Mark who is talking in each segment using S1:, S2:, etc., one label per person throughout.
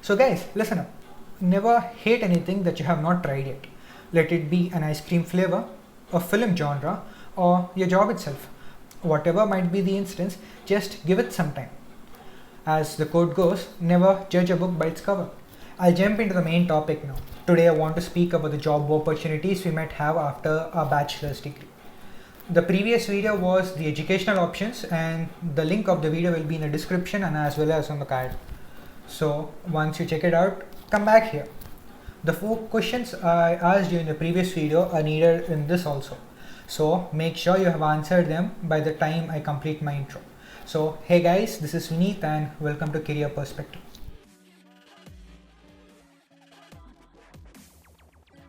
S1: So guys, listen up. Never hate anything that you have not tried yet. Let it be an ice cream flavor, a film genre, or your job itself. Whatever might be the instance, just give it some time. As the quote goes, never judge a book by its cover. I'll jump into the main topic now. Today I want to speak about the job opportunities we might have after a bachelor's degree. The previous video was the educational options, and the link of the video will be in the description and as well as on the card. So once you check it out, come back here. The 4 questions I asked you in the previous video are needed in this also. So make sure you have answered them by the time I complete my intro. So hey guys, this is Vineet and welcome to Career Perspective.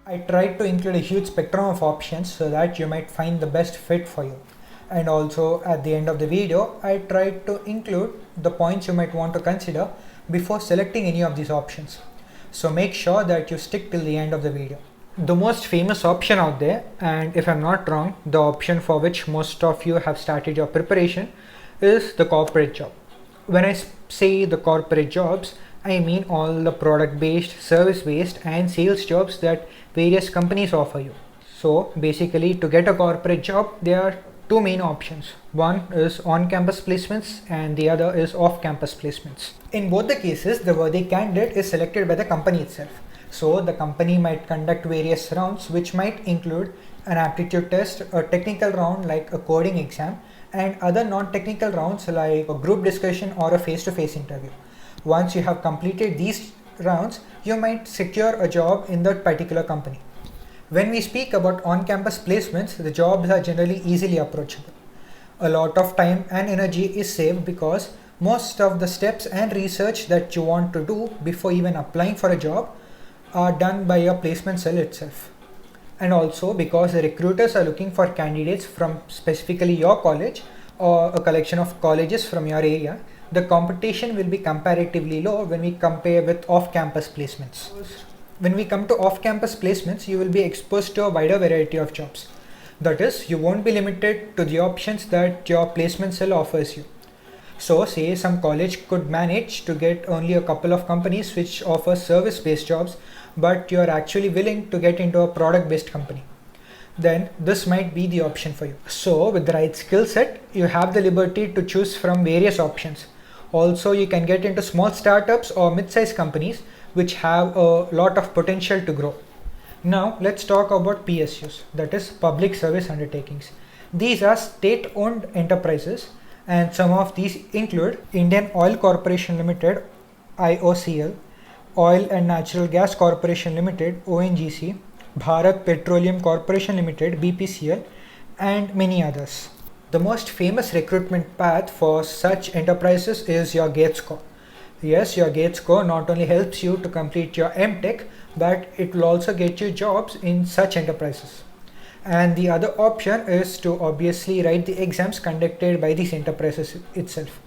S1: I tried to include a huge spectrum of options so that you might find the best fit for you. And also at the end of the video, I tried to include the points you might want to consider before selecting any of these options. So make sure that you stick till the end of the video. The most famous option out there, and if I'm not wrong, the option for which most of you have started your preparation, is the corporate job. When I say the corporate jobs, I mean all the product-based, service-based and sales jobs that various companies offer you. So basically, to get a corporate job, there are 2 main options. One is on-campus placements and the other is off-campus placements. In both the cases, the worthy candidate is selected by the company itself. So the company might conduct various rounds which might include an aptitude test, a technical round like a coding exam, and other non-technical rounds like a group discussion or a face-to-face interview. Once you have completed these rounds, you might secure a job in that particular company. When we speak about on-campus placements, the jobs are generally easily approachable. A lot of time and energy is saved because most of the steps and research that you want to do before even applying for a job are done by your placement cell itself. And also because the recruiters are looking for candidates from specifically your college or a collection of colleges from your area, the competition will be comparatively low when we compare with off-campus placements. When we come to off-campus placements, you will be exposed to a wider variety of jobs. That is, you won't be limited to the options that your placement cell offers you. So say some college could manage to get only a couple of companies which offer service-based jobs, but you are actually willing to get into a product-based company. Then this might be the option for you. So with the right skill set, you have the liberty to choose from various options. Also, you can get into small startups or mid-sized companies which have a lot of potential to grow. Now let's talk about PSUs, that is public service undertakings. These are state-owned enterprises, and some of these include Indian Oil Corporation Limited IOCL, Oil and Natural Gas Corporation Limited ONGC, Bharat Petroleum Corporation Limited BPCL, and many others. The most famous recruitment path for such enterprises is your GATE score. Yes, your GATE score not only helps you to complete your MTech, but it will also get you jobs in such enterprises. And the other option is to obviously write the exams conducted by these enterprises itself.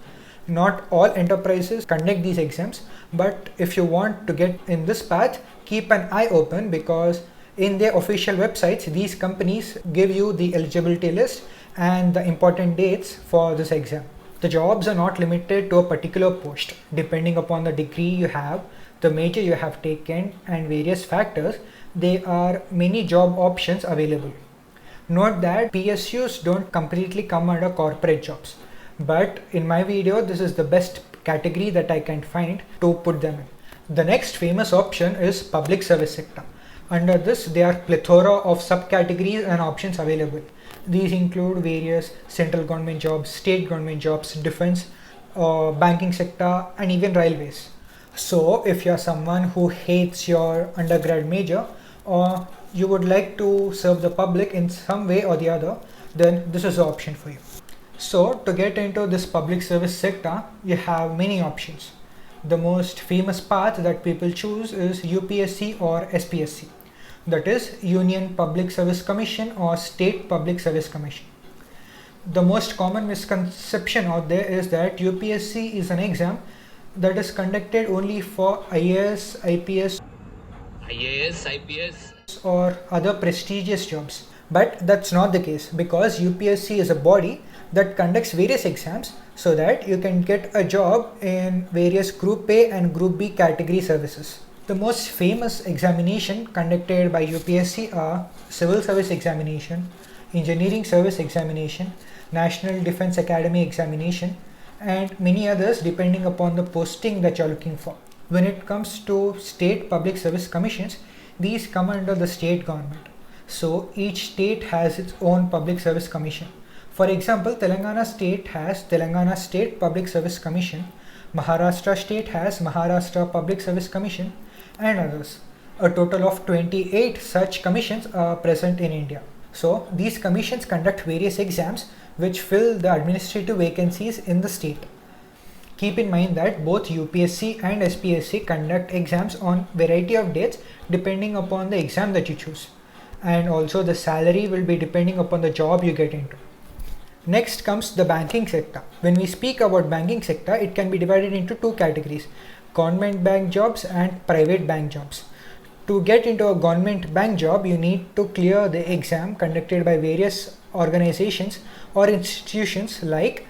S1: Not all enterprises conduct these exams, but if you want to get in this path, keep an eye open because in their official websites, these companies give you the eligibility list and the important dates for this exam. The jobs are not limited to a particular post. Depending upon the degree you have, the major you have taken and various factors, there are many job options available. Note that PSUs don't completely come under corporate jobs, but in my video, this is the best category that I can find to put them in. The next famous option is public service sector. Under this, there are plethora of subcategories and options available. These include various central government jobs, state government jobs, defense, banking sector, and even railways. So if you're someone who hates your undergrad major or you would like to serve the public in some way or the other, then this is the option for you. So to get into this public service sector, you have many options. The most famous path that people choose is UPSC or SPSC. That is Union Public Service Commission or State Public Service Commission. The most common misconception out there is that UPSC is an exam that is conducted only for IAS, IPS, or other prestigious jobs. But that's not the case because UPSC is a body that conducts various exams so that you can get a job in various Group A and Group B category services. The most famous examination conducted by UPSC are Civil Service Examination, Engineering Service Examination, National Defense Academy Examination, and many others depending upon the posting that you're looking for. When it comes to state public service commissions, these come under the state government. So each state has its own public service commission. For example, Telangana state has Telangana State Public Service Commission, Maharashtra state has Maharashtra Public Service Commission, and others. A total of 28 such commissions are present in India. So these commissions conduct various exams which fill the administrative vacancies in the state. Keep in mind that both UPSC and SPSC conduct exams on variety of dates depending upon the exam that you choose. And also the salary will be depending upon the job you get into. Next comes the banking sector. When we speak about banking sector, it can be divided into two categories: government bank jobs and private bank jobs. To get into a government bank job, you need to clear the exam conducted by various organizations or institutions like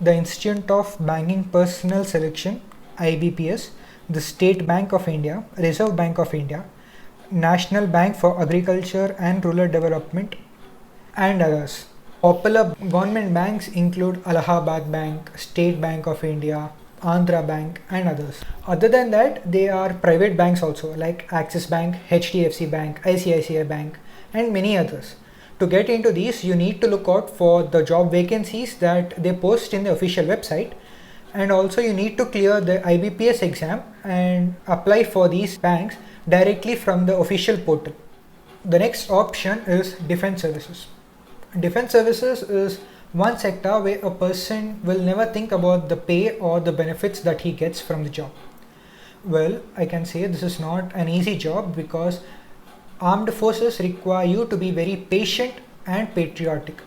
S1: the Institute of Banking Personnel Selection (IBPS), the State Bank of India, Reserve Bank of India, National Bank for Agriculture and Rural Development, and others. Popular government banks include Allahabad Bank, State Bank of India, Andhra Bank, and others. Other than that, there are private banks also like Axis Bank, HDFC Bank, ICICI Bank, and many others. To get into these, you need to look out for the job vacancies that they post in the official website, and also you need to clear the IBPS exam and apply for these banks directly from the official portal. The next option is defense services. Defense services is one sector where a person will never think about the pay or the benefits that he gets from the job. Well, I can say this is not an easy job because armed forces require you to be very patient and patriotic.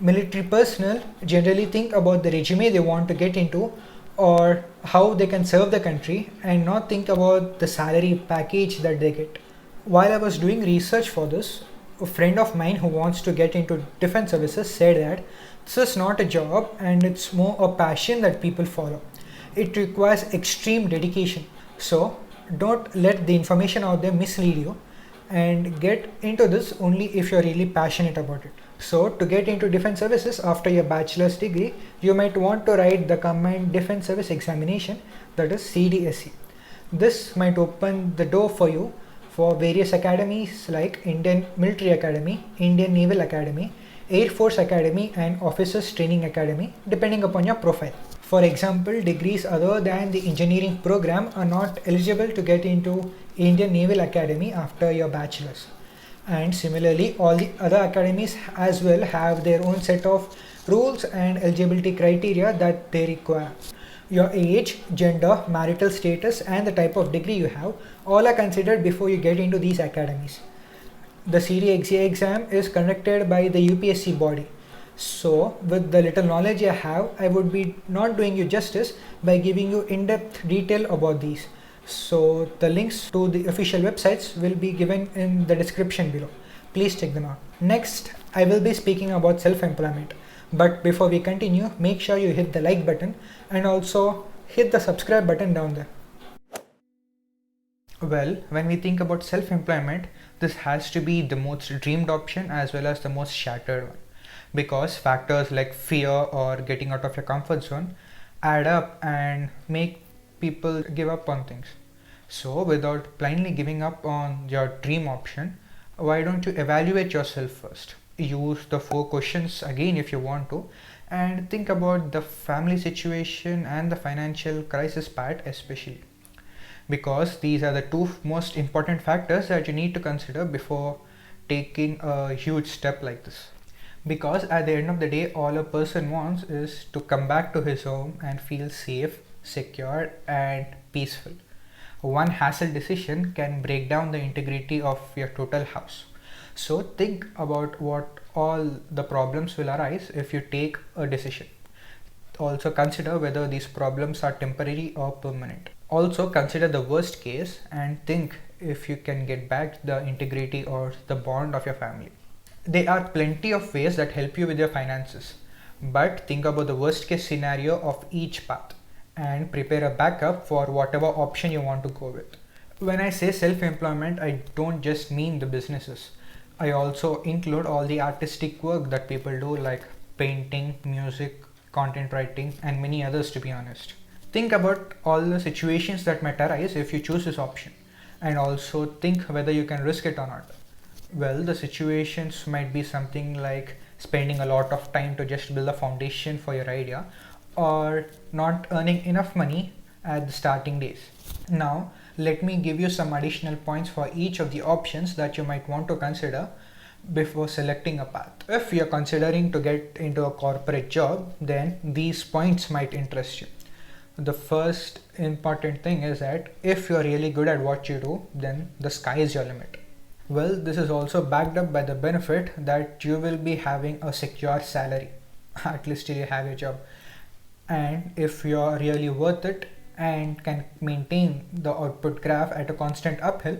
S1: Military personnel generally think about the regime they want to get into or how they can serve the country and not think about the salary package that they get. While I was doing research for this, a friend of mine who wants to get into defense services said that this is not a job and it's more a passion that people follow. It requires extreme dedication. So don't let the information out there mislead you and get into this only if you're really passionate about it. So to get into defense services after your bachelor's degree, you might want to write the Combined Defense Service Examination, that is CDSE. This might open the door for you for various academies like Indian Military Academy, Indian Naval Academy, Air Force Academy, and Officers Training Academy depending upon your profile. For example, degrees other than the engineering program are not eligible to get into Indian Naval Academy after your bachelor's. And similarly, all the other academies as well have their own set of rules and eligibility criteria that they require. Your age, gender, marital status, and the type of degree you have all are considered before you get into these academies. The CDXA exam is conducted by the UPSC body. So with the little knowledge I have, I would be not doing you justice by giving you in-depth detail about these. So the links to the official websites will be given in the description below. Please check them out. Next, I will be speaking about self-employment. But before we continue, make sure you hit the like button and also hit the subscribe button down there. Well, when we think about self-employment, this has to be the most dreamed option as well as the most shattered one, because factors like fear or getting out of your comfort zone add up and make people give up on things. So without blindly giving up on your dream option, why don't you evaluate yourself first? Use the 4 questions again if you want to, and think about the family situation and the financial crisis part especially, because these are the 2 most important factors that you need to consider before taking a huge step like this. Because at the end of the day, all a person wants is to come back to his home and feel safe, secure, and peaceful. One hassle decision can break down the integrity of your total house. So think about what all the problems will arise if you take a decision. Also consider whether these problems are temporary or permanent. Also consider the worst case and think if you can get back the integrity or the bond of your family. There are plenty of ways that help you with your finances. But think about the worst case scenario of each path and prepare a backup for whatever option you want to go with. When I say self-employment, I don't just mean the businesses. I also include all the artistic work that people do, like painting, music, content writing, and many others, to be honest. Think about all the situations that might arise if you choose this option, and also think whether you can risk it or not. Well, the situations might be something like spending a lot of time to just build a foundation for your idea, or not earning enough money at the starting days. Now, let me give you some additional points for each of the options that you might want to consider before selecting a path. If you're considering to get into a corporate job, then these points might interest you. The first important thing is that if you're really good at what you do, then the sky is your limit. Well, this is also backed up by the benefit that you will be having a secure salary, at least till you have your job. And if you're really worth it and can maintain the output graph at a constant uphill,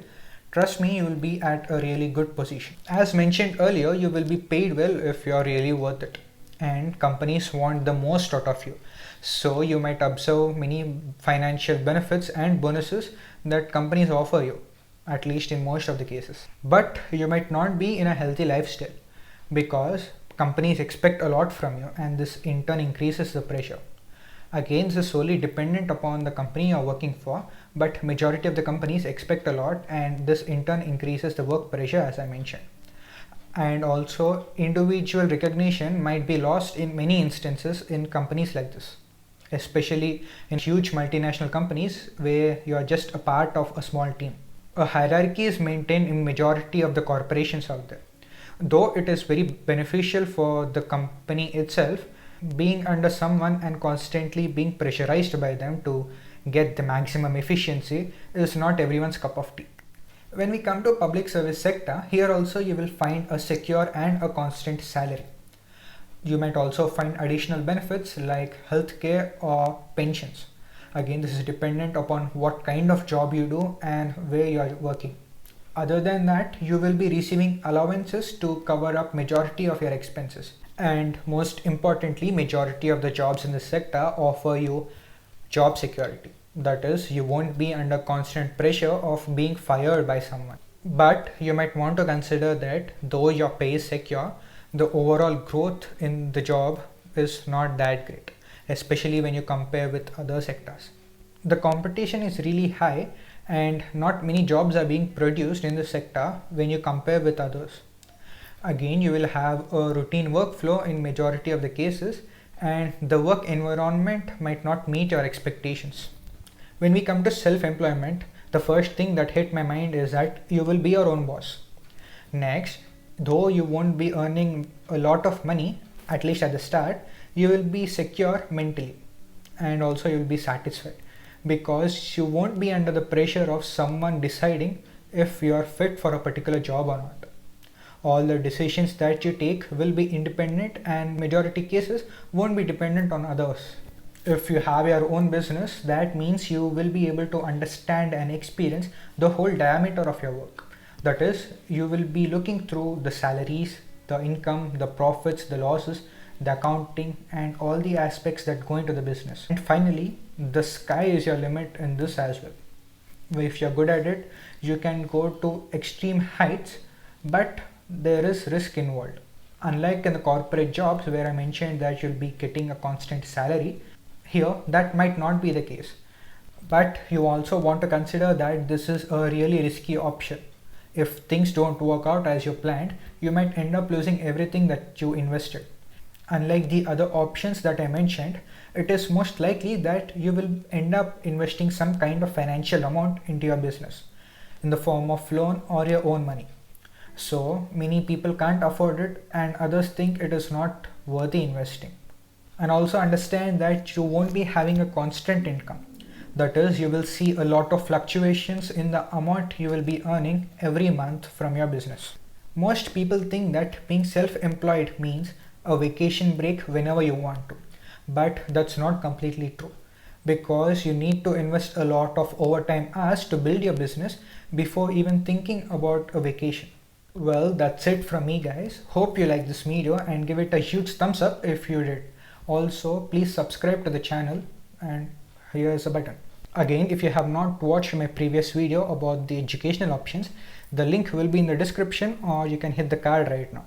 S1: trust me, you will be at a really good position. As mentioned earlier, you will be paid well if you're really worth it. And companies want the most out of you. So you might observe many financial benefits and bonuses that companies offer you, at least in most of the cases. But you might not be in a healthy lifestyle because companies expect a lot from you, and this in turn increases the pressure. Again, this is solely dependent upon the company you're working for, but majority of the companies expect a lot, and this in turn increases the work pressure, as I mentioned. And also, individual recognition might be lost in many instances in companies like this, especially in huge multinational companies where you are just a part of a small team. A hierarchy is maintained in majority of the corporations out there. Though it is very beneficial for the company itself, being under someone and constantly being pressurized by them to get the maximum efficiency is not everyone's cup of tea. When we come to public service sector, here also you will find a secure and a constant salary. You might also find additional benefits like healthcare or pensions. Again, this is dependent upon what kind of job you do and where you are working. Other than that, you will be receiving allowances to cover up majority of your expenses. And most importantly, majority of the jobs in this sector offer you job security. That is, you won't be under constant pressure of being fired by someone. But you might want to consider that though your pay is secure, the overall growth in the job is not that great, especially when you compare with other sectors. The competition is really high and not many jobs are being produced in this sector when you compare with others. Again, you will have a routine workflow in majority of the cases, and the work environment might not meet your expectations. When we come to self-employment, the first thing that hit my mind is that you will be your own boss. Next, though you won't be earning a lot of money, at least at the start, you will be secure mentally, and also you will be satisfied because you won't be under the pressure of someone deciding if you are fit for a particular job or not. All the decisions that you take will be independent, and majority cases won't be dependent on others. If you have your own business, that means you will be able to understand and experience the whole diameter of your work. That is, you will be looking through the salaries, the income, the profits, the losses, the accounting, and all the aspects that go into the business. And finally, the sky is your limit in this as well. If you're good at it, you can go to extreme heights, but there is risk involved. Unlike in the corporate jobs where I mentioned that you'll be getting a constant salary, here that might not be the case. But you also want to consider that this is a really risky option. If things don't work out as you planned, you might end up losing everything that you invested. Unlike the other options that I mentioned, it is most likely that you will end up investing some kind of financial amount into your business in the form of loan or your own money. So many people can't afford it, and others think it is not worthy investing. And also understand that you won't be having a constant income. That is, you will see a lot of fluctuations in the amount you will be earning every month from your business. Most people think that being self-employed means a vacation break whenever you want to, but that's not completely true, because you need to invest a lot of overtime hours to build your business before even thinking about a vacation. Well, that's it from me guys. Hope you like this video and give it a huge thumbs up if you did. Also, please subscribe to the channel and here is a button. Again, if you have not watched my previous video about the educational options, the link will be in the description or you can hit the card right now.